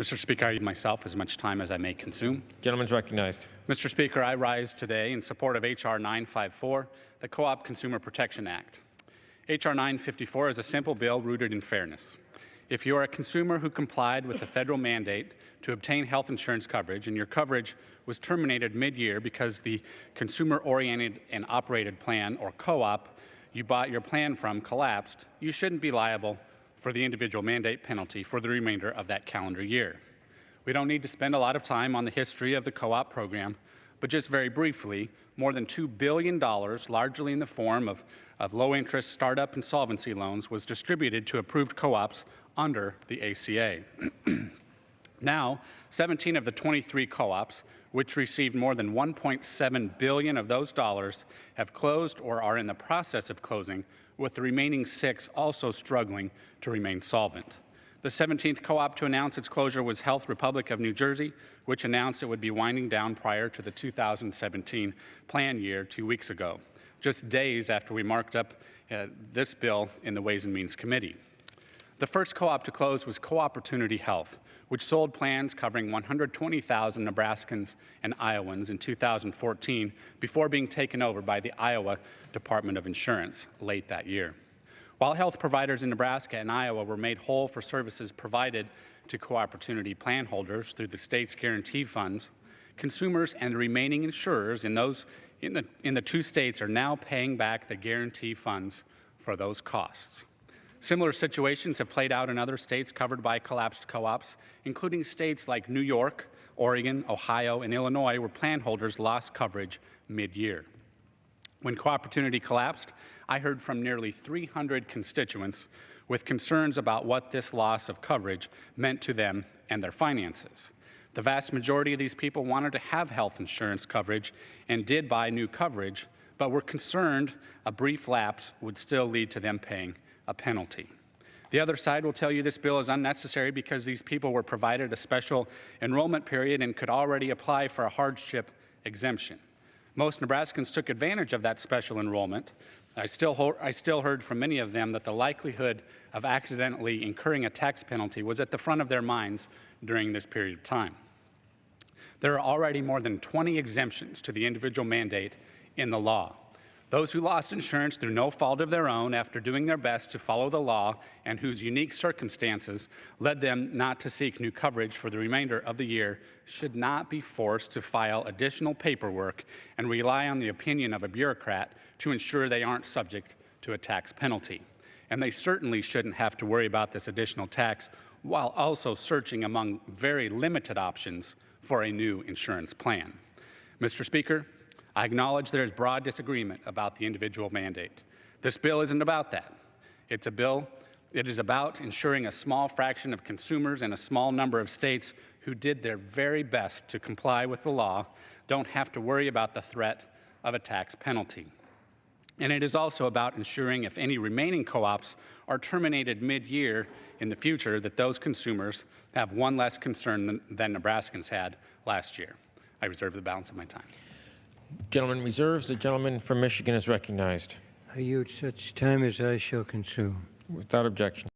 Mr. Speaker, I give myself as much time as I may consume. Gentleman's recognized. Mr. Speaker, I rise today in support of H.R. 954, the Co-op Consumer Protection Act. H.R. 954 is a simple bill rooted in fairness. If you are a consumer who complied with the federal mandate to obtain health insurance coverage and your coverage was terminated mid-year because the consumer-oriented and operated plan, or co-op, you bought your plan from collapsed, you shouldn't be liable for the individual mandate penalty for the remainder of that calendar year. We don't need to spend a lot of time on the history of the co-op program, but just very briefly, more than $2 billion, largely in the form of low-interest startup insolvency loans, was distributed to approved co-ops under the ACA. Now, 17 of the 23 co-ops, which received more than $1.7 billion of those dollars, have closed or are in the process of closing, with the remaining 6 also struggling to remain solvent. The 17th co-op to announce its closure was Health Republic of New Jersey, which announced it would be winding down prior to the 2017 plan year 2 weeks ago, just days after we marked up this bill in the Ways and Means Committee. The first co-op to close was Co-Opportunity Health, which sold plans covering 120,000 Nebraskans and Iowans in 2014 before being taken over by the Iowa Department of Insurance late that year. While health providers in Nebraska and Iowa were made whole for services provided to Co-Opportunity plan holders through the state's guarantee funds, consumers and the remaining insurers in the 2 states are now paying back the guarantee funds for those costs. Similar situations have played out in other states covered by collapsed co-ops, including states like New York, Oregon, Ohio, and Illinois, where plan holders lost coverage mid-year. When Co-Opportunity collapsed, I heard from nearly 300 constituents with concerns about what this loss of coverage meant to them and their finances. The vast majority of these people wanted to have health insurance coverage and did buy new coverage, but were concerned a brief lapse would still lead to them paying a penalty. The other side will tell you this bill is unnecessary because these people were provided a special enrollment period and could already apply for a hardship exemption. Most Nebraskans took advantage of that special enrollment. I still heard from many of them that the likelihood of accidentally incurring a tax penalty was at the front of their minds during this period of time. There are already more than 20 exemptions to the individual mandate in the law. Those who lost insurance through no fault of their own after doing their best to follow the law and whose unique circumstances led them not to seek new coverage for the remainder of the year should not be forced to file additional paperwork and rely on the opinion of a bureaucrat to ensure they aren't subject to a tax penalty. And they certainly shouldn't have to worry about this additional tax while also searching among very limited options for a new insurance plan. Mr. Speaker, I acknowledge there is broad disagreement about the individual mandate. This bill isn't about that. It is about ensuring a small fraction of consumers in a small number of states who did their very best to comply with the law don't have to worry about the threat of a tax penalty. And it is also about ensuring if any remaining co-ops are terminated mid-year in the future, that those consumers have one less concern than Nebraskans had last year. I reserve the balance of my time. Gentleman reserves. The gentleman from Michigan is recognized. I yield such time as I shall consume. Without objection.